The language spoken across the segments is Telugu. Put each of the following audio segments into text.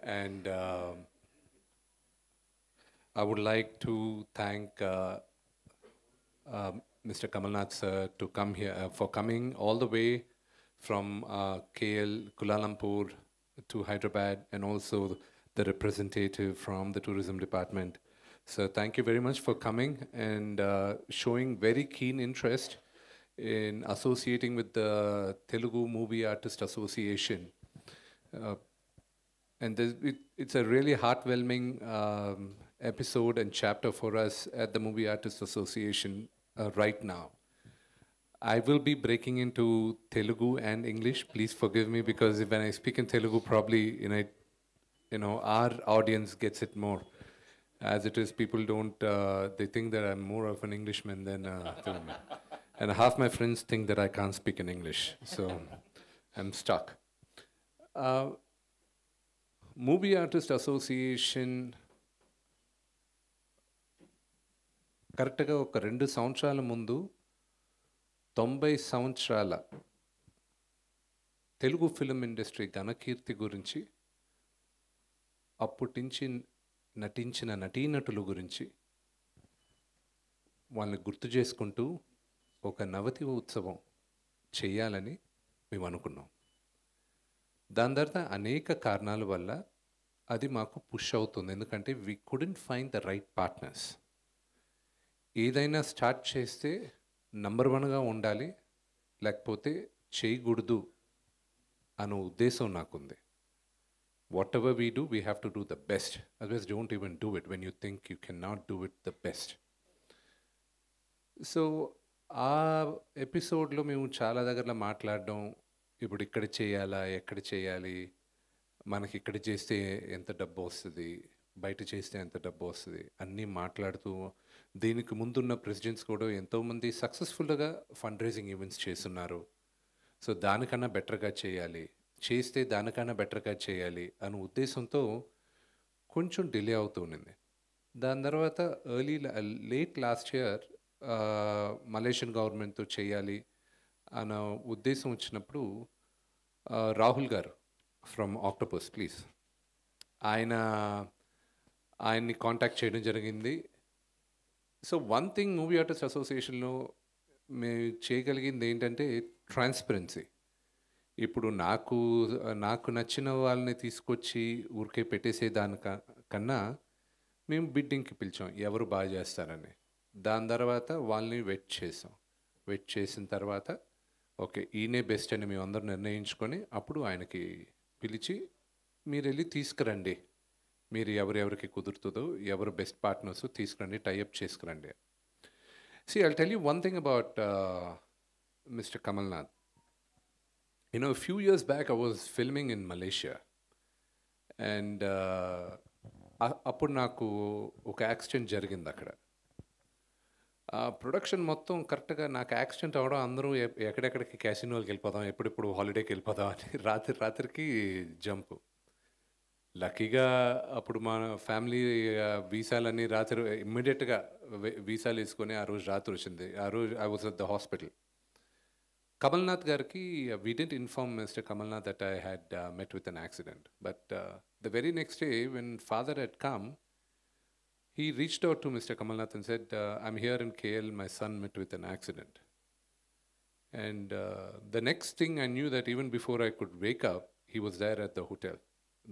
And I would like to thank Mr. Kamalnath sir to come here for coming all the way from KL, Kuala Lumpur to Hyderabad, and also the representative from the tourism department. So thank you very much for coming and showing very keen interest in associating with the Telugu Movie Artist Association. Uh, and it's a really heartwarming episode and chapter for us at the Movie Artists Association right now. I will be breaking into Telugu and English. Please forgive me because when I speak in Telugu, probably our audience gets it more. As it is, people don't. They think that I'm more of an Englishman than a Telugu, and half my friends think that I can't speak in English. So I'm stuck. Uh, Movie Artist Association కరెక్ట్గా ఒక 2 సంవత్సరాల ముందు 90 సంవత్సరాల తెలుగు ఫిలిం ఇండస్ట్రీ ఘనకీర్తి గురించి అప్పటించి నటించిన నటీనటుల గురించి వాళ్ళని గుర్తు చేసుకుంటూ ఒక నవతి ఉత్సవం చేయాలని మేము అనుకున్నాం. దాని తర్వాత అనేక కారణాల వల్ల అది మాకు పుష్ అవుతుంది. ఎందుకంటే we couldn't find the right partners. ఏదైనా స్టార్ట్ చేస్తే నంబర్ 1గా ఉండాలి, లేకపోతే చేయకూడదు అనే ఉద్దేశం నాకుంది. What ever we do we have to do the best. Otherwise don't even do it when you think you can not do it the best. So ఆ ఎపిసోడ్లో మేము చాలా దగ్గరలో మాట్లాడడం, ఇప్పుడు ఇక్కడ చేయాలా, ఎక్కడ చేయాలి, మనకి ఇక్కడ చేస్తే ఎంత డబ్బు వస్తుంది, బయట చేస్తే ఎంత డబ్బు వస్తుంది అన్నీ మాట్లాడుతూ, దీనికి ముందున్న ప్రెసిడెంట్స్ కూడా ఎంతోమంది సక్సెస్ఫుల్గా ఫండ్ రైజింగ్ ఈవెంట్స్ చేస్తున్నారు. సో దానికన్నా బెటర్గా చేయాలి, చేస్తే దానికన్నా బెటర్గా చేయాలి అనే ఉద్దేశంతో కొంచెం డిలే అవుతూ ఉండింది. దాని తర్వాత లేట్ లాస్ట్ ఇయర్ మలేషియన్ గవర్నమెంట్తో చేయాలి అన్న ఉద్దేశం వచ్చినప్పుడు రాహుల్ గారు ఫ్రమ్ ఆక్టోపస్ ప్లీజ్ ఆయన్ని కాంటాక్ట్ చేయడం జరిగింది. So one thing movie artist అసోసియేషన్లో మేము చేయగలిగింది ఏంటంటే ట్రాన్స్పరెన్సీ. ఇప్పుడు నాకు నచ్చిన వాళ్ళని తీసుకొచ్చి ఊరికే పెట్టేసే కన్నా మేము బిడ్డింగ్కి పిలిచాం ఎవరు బాగా చేస్తారని. దాని తర్వాత వాళ్ళని వెట్ చేసిన తర్వాత ఓకే ఈయనే బెస్ట్ అని మేము అందరూ నిర్ణయించుకొని అప్పుడు ఆయనకి పిలిచి మీరు వెళ్ళి తీసుకురండి, మీరు ఎవరెవరికి కుదురుతుందో ఎవరు బెస్ట్ పార్ట్నర్స్ తీసుకురండి, tie up చేసుకురండి. See, I'll tell you one thing about Mr. Kamalnath. A few years back I was filming in Malaysia and అప్పుడు నాకు ఒక యాక్సిడెంట్ జరిగింది అక్కడ. ప్రొడక్షన్ మొత్తం కరెక్ట్గా నాకు యాక్సిడెంట్ అవ్వడం, అందరూ ఎక్కడెక్కడికి క్యాసినోకి వెళ్ళిపోదాం, ఎప్పుడెప్పుడు హాలిడేకి వెళ్ళిపోదాం అని రాత్రికి జంప్. లక్కీగా అప్పుడు మన ఫ్యామిలీ వీసాలన్నీ రాత్రి ఇమ్మీడియట్గా వీసాలు వేసుకొని ఆ రోజు రాత్రి వచ్చింది. ఆ రోజు I was at the hospital. Kamalnath గారికి we didn't inform mister Kamalnath that I had met with an accident. But the very next day when father had come, he reached out to Mr. Kamalnath and said, I'm here in KL, my son met with an accident. And the next thing I knew that even before I could wake up, he was there at the hotel.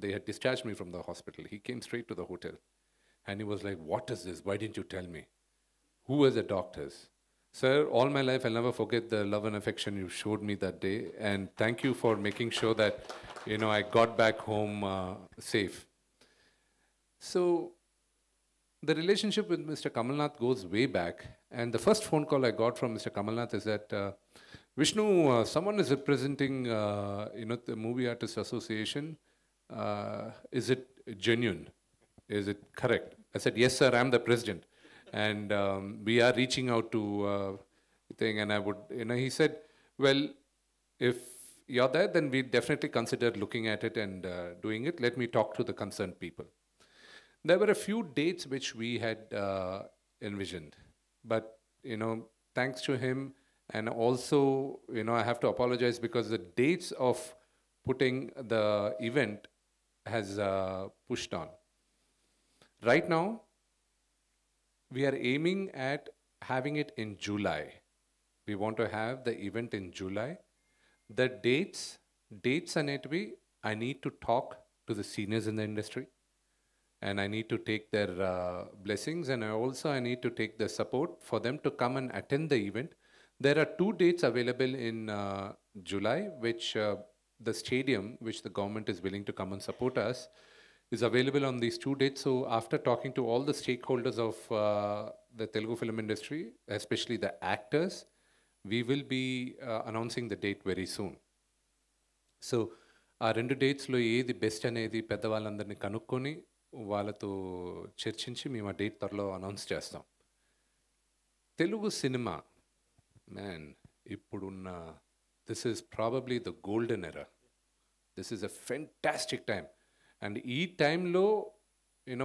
They had discharged me from the hospital. He came straight to the hotel. And he was like, what is this? Why didn't you tell me? Who were the doctors? Sir, all my life I'll never forget the love and affection you showed me that day. And thank you for making sure that, I got back home safe. So the relationship with Mr. Kamalnath goes way back. And the first phone call I got from Mr. Kamalnath is that, Vishnu, someone is representing, the Movie Artists Association. Is it genuine? Is it correct? I said, yes, sir, I'm the president. And we are reaching out to thing. And I would, he said, well, if you're there, then we definitely consider looking at it and doing it. Let me talk to the concerned people. There were a few dates which we had envisioned. But, thanks to him, and also, I have to apologize because the dates of putting the event has pushed on. Right now, we are aiming at having it in July. We want to have the event in July. The dates అనేటివి I need to talk to the seniors in the industry, and I need to take their blessings, and I need to take the support for them to come and attend the event. There are 2 dates available in July, which the stadium, which the government is willing to come and support us, is available on these 2 dates. So after talking to all the stakeholders of the Telugu film industry, especially the actors, we will be announcing the date very soon. So ఆ 2 డేట్స్లో ఏది బెస్ట్ అనేది పెద్దవాళ్ళందరినీ కనుక్కొని వాళ్ళతో చర్చించి మేము ఆ డేట్ త్వరలో అనౌన్స్ చేస్తాం. తెలుగు సినిమా మ్యాన్ ఇప్పుడున్న this is probably the golden era. This is a fantastic time. And ఈ టైంలో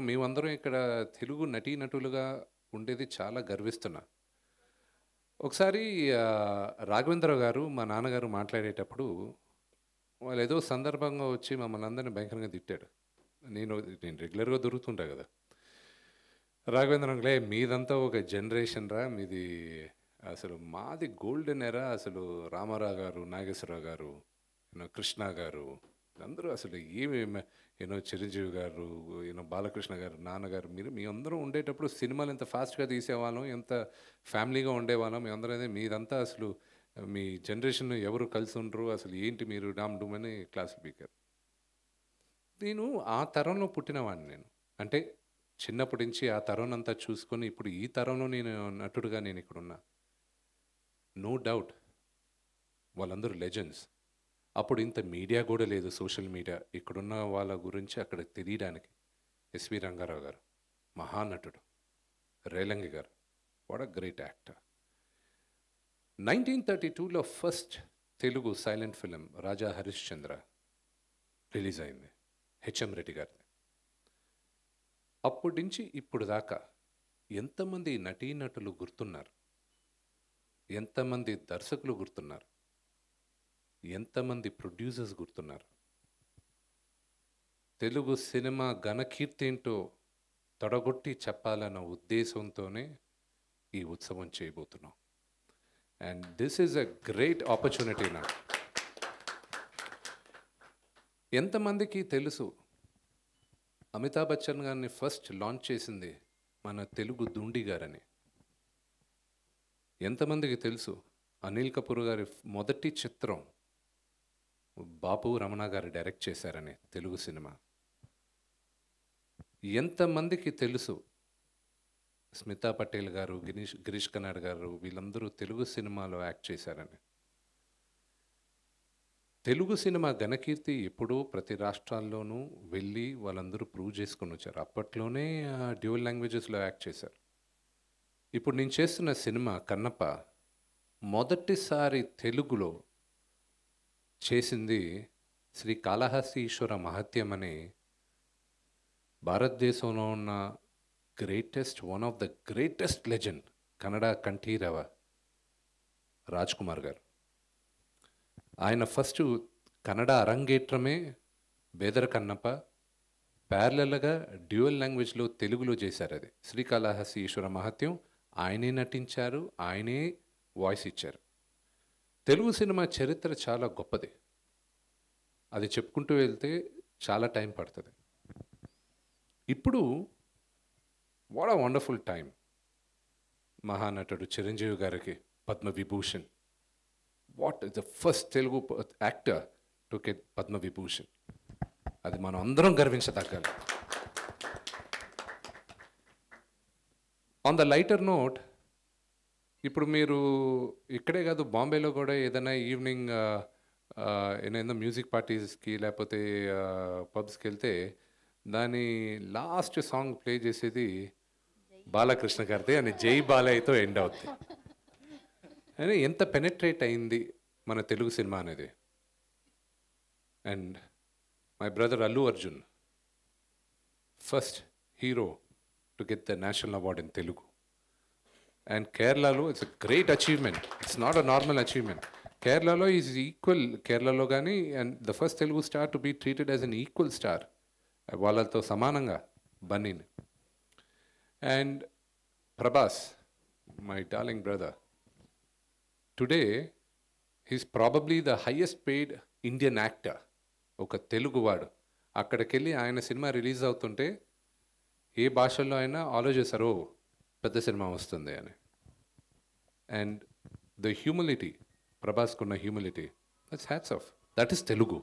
మేమందరం ఇక్కడ తెలుగు నటీనటులుగా ఉండేది చాలా గర్విస్తున్నా. ఒకసారి రాఘవేంద్రరావు గారు మా నాన్నగారు మాట్లాడేటప్పుడు వాళ్ళు ఏదో సందర్భంగా వచ్చి మమ్మల్ని అందరినీ భయంకరంగా తిట్టాడు. నేను రెగ్యులర్గా దొరుకుతుంటా కదా. రాఘవేంద్రంలే మీదంతా ఒక జనరేషన్ రా, మీది అసలు మాది గోల్డెన్ ఎరా. అసలు రామారావు గారు, నాగేశ్వరరావు గారు, కృష్ణ గారు, అందరూ అసలు ఏమి చిరంజీవి గారు, బాలకృష్ణ గారు, నాన్నగారు, మీ అందరూ ఉండేటప్పుడు సినిమాలు ఎంత ఫాస్ట్గా తీసేవాళ్ళం, ఎంత ఫ్యామిలీగా ఉండేవాళ్ళం. మీ అందరూ మీదంతా అసలు మీ జనరేషన్ ఎవరు కలిసి ఉండరు, అసలు ఏంటి మీరు డామ్ డూమ్ అని క్లాస్ స్పీకర్. నేను ఆ తరంలో పుట్టినవాడిని. నేను అంటే చిన్నప్పటి నుంచి ఆ తరం అంతా చూసుకొని ఇప్పుడు ఈ తరంలో నేను నటుడుగా నేను ఇక్కడ ఉన్నా. నో డౌట్ వాళ్ళందరూ లెజెండ్స్. అప్పుడు ఇంత మీడియా కూడా లేదు, సోషల్ మీడియా. ఇక్కడున్న వాళ్ళ గురించి అక్కడ తెలియడానికి ఎస్వి రంగారావు గారు మహానటుడు, రేలంగి గారు వాట్ అ గ్రేట్ యాక్టర్. 1932లో first Telugu silent film Raja Harishchandra release అయింది, హెచ్ఎం రెడ్డి గారిది. అప్పటి నుంచి ఇప్పుడు దాకా ఎంతమంది నటీనటులు గుర్తున్నారు, ఎంతమంది దర్శకులు గుర్తున్నారు, ఎంతమంది ప్రొడ్యూసర్స్ గుర్తున్నారు. తెలుగు సినిమా ఘనకీర్తి ఏంటో తొడగొట్టి చెప్పాలన్న ఉద్దేశంతోనే ఈ ఉత్సవం చేయబోతున్నాం. And this is a great opportunity. నాకు ఎంతమందికి తెలుసు అమితాబ్ బచ్చన్ గారిని ఫస్ట్ లాంచ్ చేసింది మన తెలుగు దుండి గారని? ఎంతమందికి తెలుసు అనిల్ కపూర్ గారి మొదటి చిత్రం బాపు రమణ గారు డైరెక్ట్ చేశారని తెలుగు సినిమా? ఎంతమందికి తెలుసు స్మితా పటేల్ గారు, గిరీష్ కర్నాడ్ గారు, వీళ్ళందరూ తెలుగు సినిమాలో యాక్ట్ చేశారని? తెలుగు సినిమా ఘనకీర్తి ఎప్పుడూ ప్రతి రాష్ట్రాల్లోనూ వెళ్ళి వాళ్ళందరూ ప్రూవ్ చేసుకొని వచ్చారు. అప్పట్లోనే డ్యూయల్ లాంగ్వేజెస్లో యాక్ట్ చేశారు. ఇప్పుడు నేను చేస్తున్న సినిమా కన్నప్ప మొదటిసారి తెలుగులో చేసింది శ్రీ కాళహస్తి ఈశ్వర మహత్యం అనే భారతదేశంలో ఉన్న one of the greatest legend Kannada Kanteerava Raj Kumar గారు. ఆయన ఫస్ట్ కన్నడ అరంగేట్రమే బేదర కన్నప్ప, ప్యారలల్గా డ్యూయల్ లాంగ్వేజ్లో తెలుగులో చేశారు. అది శ్రీకాళహస్తి ఈశ్వర మహత్యం. ఆయనే నటించారు, ఆయనే వాయిస్ ఇచ్చారు. తెలుగు సినిమా చరిత్ర చాలా గొప్పది. అది చెప్పుకుంటూ వెళ్తే చాలా టైం పడుతుంది. ఇప్పుడు వాట్ అ వండర్ఫుల్ టైం. మహానటుడు చిరంజీవి గారికి Padma Vibhushan. What is the first Telugu actor to get Padma Vibhushan. అది మనం అందరం గర్వించదగ్గాలి. ఆన్ ద లైటర్ నోట్, ఇప్పుడు మీరు ఇక్కడే కాదు బాంబేలో కూడా ఏదైనా ఈవినింగ్ ఏదైనా మ్యూజిక్ పార్టీస్కి లేకపోతే పబ్స్కి వెళ్తే దాని లాస్ట్ సాంగ్ ప్లే చేసేది బాలకృష్ణ గారిది అని జై బాలయ్యతో ఎండ్ అవుతుంది. అని ఎంత పెనెట్రేట్ అయింది మన తెలుగు సినిమా అనేది. And my brother Allu Arjun, first hero to get the national award in Telugu. And కేరళలో it's a great achievement. It's not a normal achievement. కేరళలో ఈజ్ ఈక్వల్, కేరళలో కానీ, and the first Telugu star to be treated as an equal star వాళ్ళతో సమానంగా బన్నీని. అండ్ Prabhas, my darling brother, today he's probably the highest paid Indian actor. ఒక తెలుగువాడు అక్కడికి వెళ్ళి ఆయన సినిమా రిలీజ్ అవుతుంటే ఏ భాషల్లో అయినా ఆలోచిస్తారు, "ఓ, పెద్ద సినిమా వస్తుంది" అని. అండ్ ద హ్యూమిలిటీ, ప్రభాస్కున్న humility, that's hats off. That is Telugu.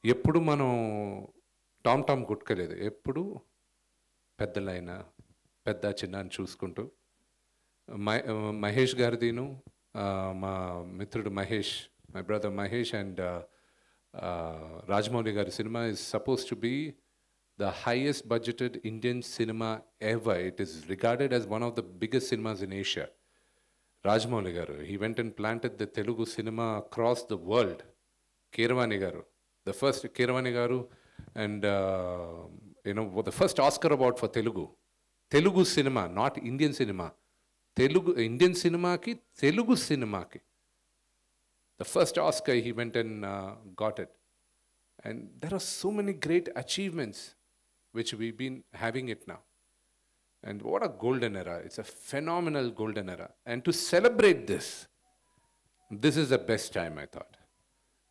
ఎప్పుడు మనం టామ్ కొట్టుకోలేదు, ఎప్పుడు పెద్దలైనా పెద్ద చిన్న అని చూసుకుంటూ. మహేష్ గారిదిను, మా మిత్రుడు Mahesh, my brother Mahesh and Rajamouli గారి cinema is supposed to be the highest budgeted Indian cinema ever. It is regarded as one of the biggest cinemas in Asia. Rajamouli garu, he went and planted the Telugu cinema across the world. Keeravani garu, the first Keeravani garu, and the first Oscar award for Telugu cinema, not Indian cinema. Indian cinema ki Telugu cinema ki the first Oscar he went and got it. And there are so many great achievements which we've been having it now. And what a golden era. It's a phenomenal golden era. And to celebrate this is the best time, I thought.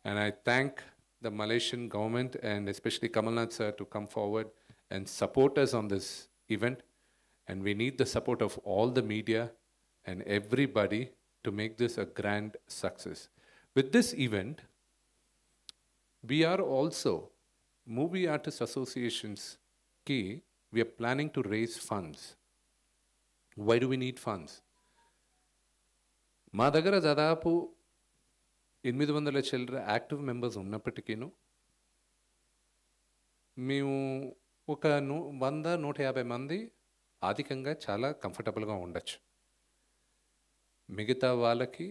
And I thank the Malaysian government and especially Kamal Nath sir to come forward and support us on this event. And we need the support of all the media and everybody to make this a grand success. With this event, we are also, Movie Artists Associations ki, we are planning to raise funds. Why do we need funds? మా దగ్గర దాదాపు 800 చిల్లర యాక్టివ్ మెంబర్స్ ఉన్నప్పటికీను మేము ఒక 100-150 మంది ఆధికంగా చాలా కంఫర్టబుల్గా ఉండొచ్చు. మిగతా వాళ్ళకి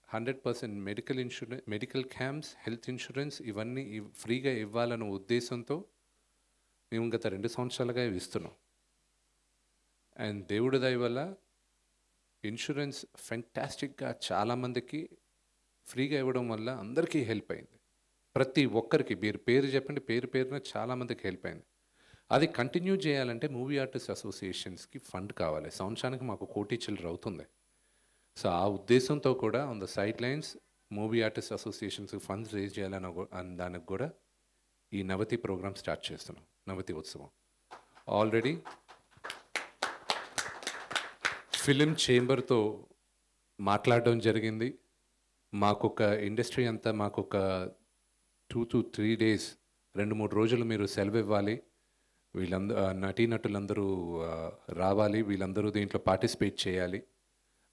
100% medical insurance, medical camps, health insurance ఇవన్నీ ఫ్రీగా ఇవ్వాలన్న ఉద్దేశంతో మేము గత 2 సంవత్సరాలుగా ఇస్తున్నాం. అండ్ దేవుడి దయ వల్ల ఇన్సూరెన్స్ ఫెంటాస్టిక్గా చాలామందికి ఫ్రీగా ఇవ్వడం వల్ల అందరికీ హెల్ప్ అయింది. ప్రతి ఒక్కరికి మీరు పేరు చెప్పండి, పేరున చాలామందికి హెల్ప్ అయింది. అది కంటిన్యూ చేయాలంటే మూవీ ఆర్టిస్ట్ అసోసియేషన్స్కి ఫండ్ కావాలి. సంవత్సరానికి మాకు 1 కోటి చిల్లర అవుతుంది. సో ఆ ఉద్దేశంతో కూడా on the side lines movie artist అసోసియేషన్స్కి ఫండ్స్ రేజ్ చేయాలని దానికి కూడా ఈ నవతి ప్రోగ్రామ్ స్టార్ట్ చేస్తున్నాం, నవతి ఉత్సవం. ఆల్రెడీ ఫిలిం చేంబర్తో మాట్లాడడం జరిగింది. మాకొక ఇండస్ట్రీ అంతా మాకొక 2 to 3 days, 2-3 రోజులు మీరు సెలవు ఇవ్వాలి, నటీనటులందరూ రావాలి, వీళ్ళందరూ దీంట్లో పార్టిసిపేట్ చేయాలి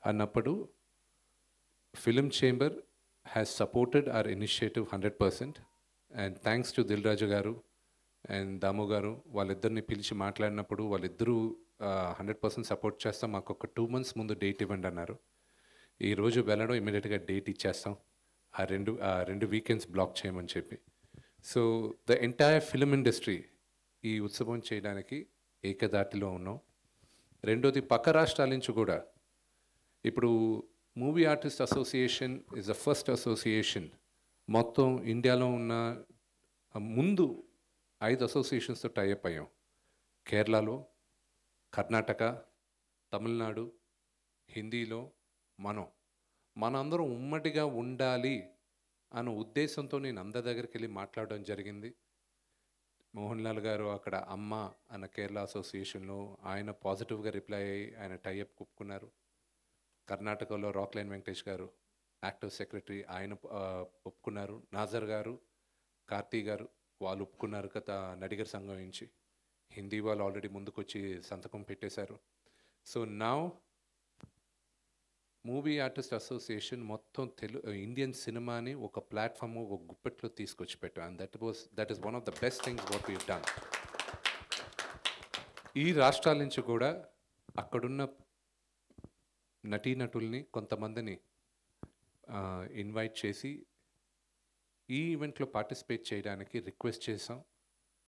అన్నప్పుడు film chamber has supported our initiative 100%. And thanks to Dil Raju గారు అండ్ దాము గారు, వాళ్ళిద్దరిని పిలిచి మాట్లాడినప్పుడు వాళ్ళిద్దరూ 100% సపోర్ట్ చేస్తాం, మాకు ఒక 2 months ముందు డేట్ ఇవ్వండి అన్నారు. ఈరోజు వెళ్ళడం ఇమీడియట్గా డేట్ ఇచ్చేస్తాం, ఆ రెండు వీకెండ్స్ బ్లాక్ చేయమని చెప్పి. So the entire film industry ఈ ఉత్సవం చేయడానికి ఏకదాటిలో ఉన్నాం. రెండోది, పక్క రాష్ట్రాల నుంచి కూడా ఇప్పుడు movie artist association is the first association మొత్తం ఇండియాలో ఉన్న ముందు 5 అసోసియేషన్స్తో టైఅప్ అయ్యాం. కేరళలో, కర్ణాటక, తమిళనాడు, హిందీలో మనందరం ఉమ్మడిగా ఉండాలి అన్న ఉద్దేశంతో నేను అందరి దగ్గరికి వెళ్ళి మాట్లాడడం జరిగింది. మోహన్ లాల్ గారు అక్కడ అమ్మ అన్న కేరళ అసోసియేషన్లో ఆయన పాజిటివ్గా రిప్లై అయ్యి ఆయన టైఅప్ ఒప్పుకున్నారు. కర్ణాటకలో రాక్లైన్ వెంకటేష్ గారు యాక్టివ్ సెక్రటరీ, ఆయన ఒప్పుకున్నారు. నాజర్ గారు, కార్తీ గారు వాళ్ళు ఒప్పుకున్నారు కదా నడిగర్ సంఘం నుంచి. హిందీ వాళ్ళు ఆల్రెడీ ముందుకొచ్చి సంతకం పెట్టేశారు. So now movie artist association మొత్తం ఇండియన్ సినిమాని ఒక ప్లాట్ఫామ్, ఒక గుప్పెట్లో తీసుకొచ్చి పెట్టాం. And that is one of the best things what we done. ఈ రాష్ట్రాల నుంచి కూడా అక్కడున్న నటీనటుల్ని కొంతమందిని ఇన్వైట్ చేసి ఈ ఈవెంట్లో పార్టిసిపేట్ చేయడానికి రిక్వెస్ట్ చేసాం.